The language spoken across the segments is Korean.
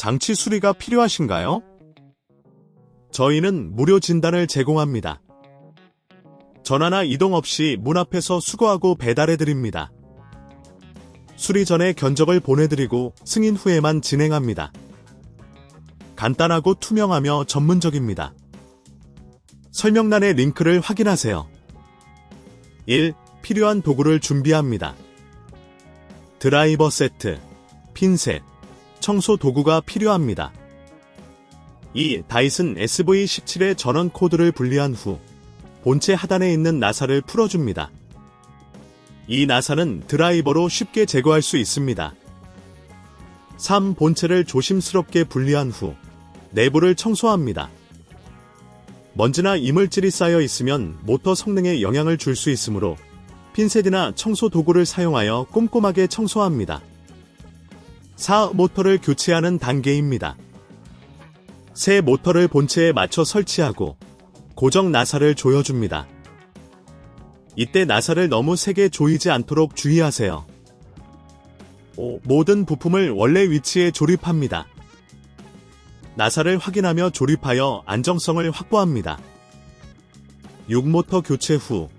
장치 수리가 필요하신가요? 저희는 무료 진단을 제공합니다. 전화나 이동 없이 문 앞에서 수거하고 배달해드립니다. 수리 전에 견적을 보내드리고 승인 후에만 진행합니다. 간단하고 투명하며 전문적입니다. 설명란의 링크를 확인하세요. 1. 필요한 도구를 준비합니다. 드라이버 세트, 핀셋, 청소 도구가 필요합니다. 2. 다이슨 SV17의 전원 코드를 분리한 후 본체 하단에 있는 나사를 풀어줍니다. 이 나사는 드라이버로 쉽게 제거할 수 있습니다. 3. 본체를 조심스럽게 분리한 후 내부를 청소합니다. 먼지나 이물질이 쌓여 있으면 모터 성능에 영향을 줄 수 있으므로 핀셋이나 청소 도구를 사용하여 꼼꼼하게 청소합니다. 4. 모터를 교체하는 단계입니다. 새 모터를 본체에 맞춰 설치하고 고정 나사를 조여줍니다. 이때 나사를 너무 세게 조이지 않도록 주의하세요. 5. 모든 부품을 원래 위치에 조립합니다. 나사를 확인하며 조립하여 안정성을 확보합니다. 6. 모터 교체 후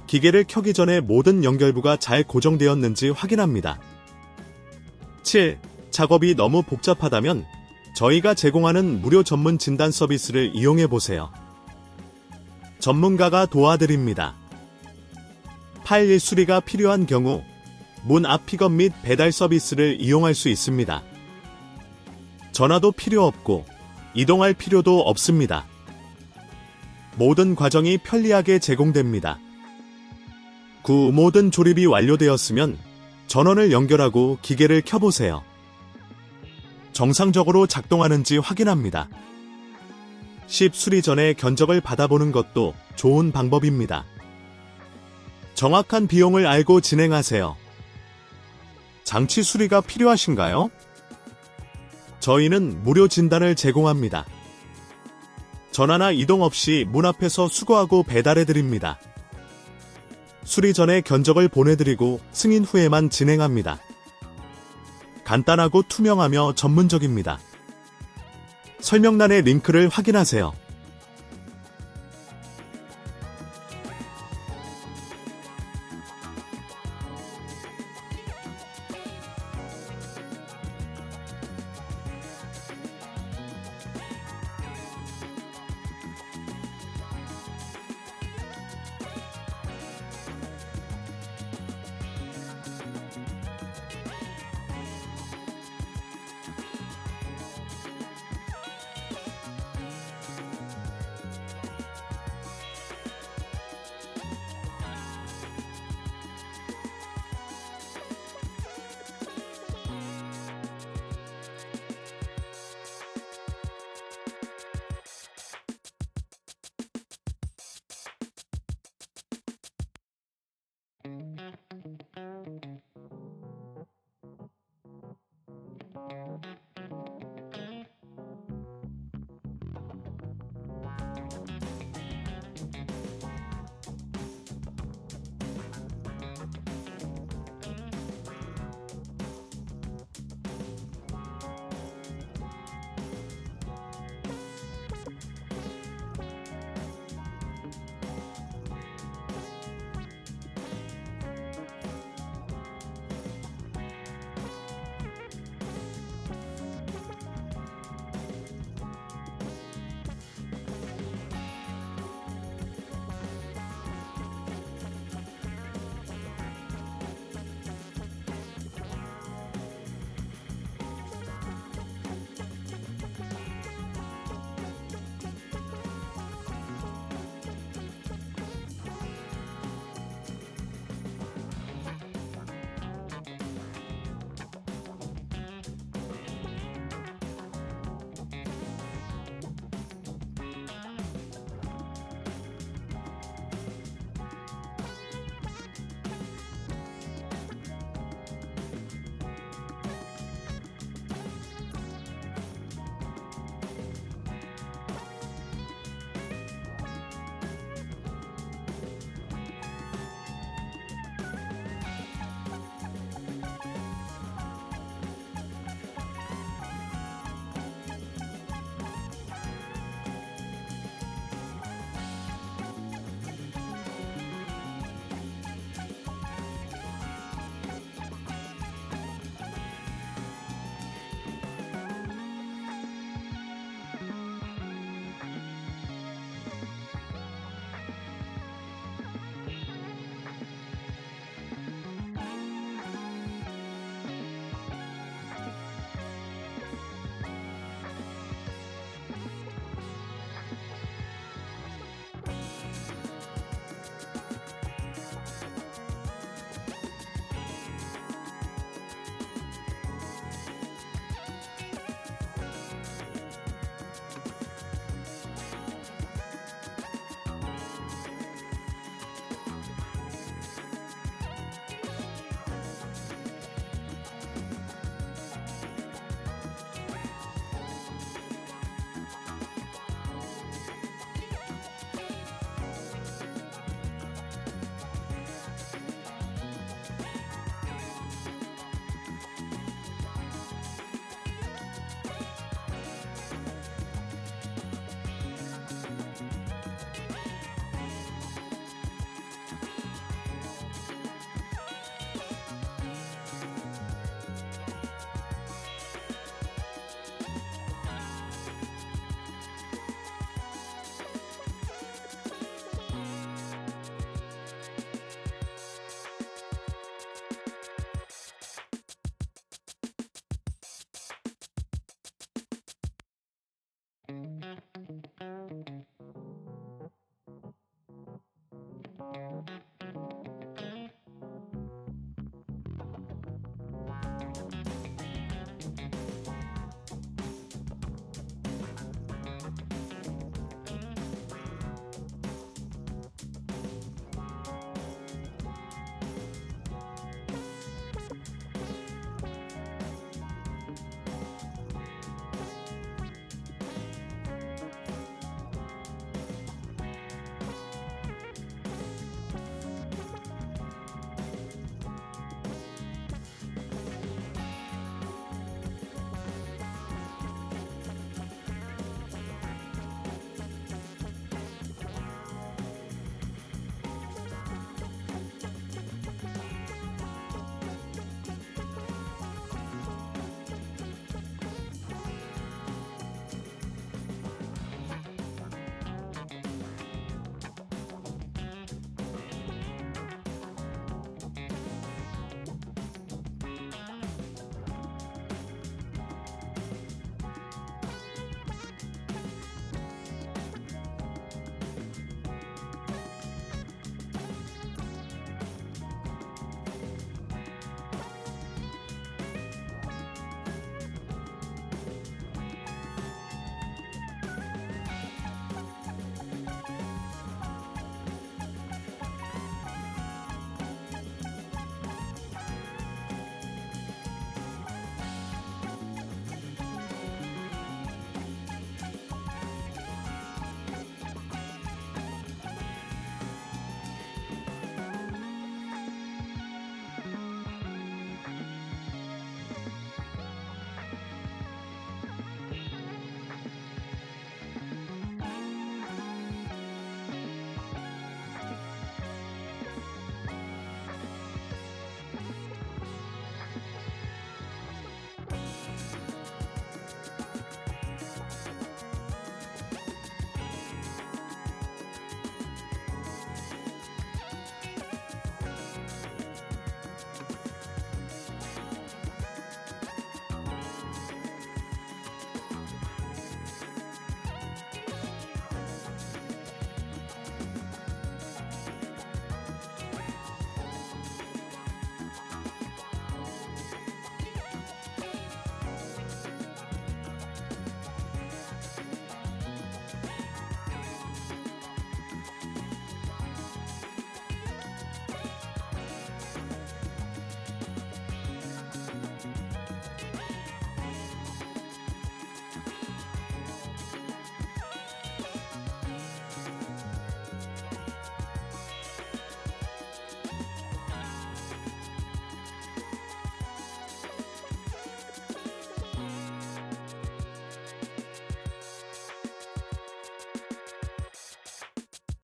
기계를 켜기 전에 모든 연결부가 잘 고정되었는지 확인합니다. 7. 작업이 너무 복잡하다면 저희가 제공하는 무료 전문 진단 서비스를 이용해보세요. 전문가가 도와드립니다. 파일 수리가 필요한 경우 문 앞 픽업 및 배달 서비스를 이용할 수 있습니다. 전화도 필요 없고 이동할 필요도 없습니다. 모든 과정이 편리하게 제공됩니다. 9. 모든 조립이 완료되었으면 전원을 연결하고 기계를 켜보세요. 정상적으로 작동하는지 확인합니다. 10. 수리 전에 견적을 받아보는 것도 좋은 방법입니다. 정확한 비용을 알고 진행하세요. 장치 수리가 필요하신가요? 저희는 무료 진단을 제공합니다. 전화나 이동 없이 문 앞에서 수거하고 배달해드립니다. 수리 전에 견적을 보내드리고 승인 후에만 진행합니다. 간단하고 투명하며 전문적입니다. 설명란의 링크를 확인하세요.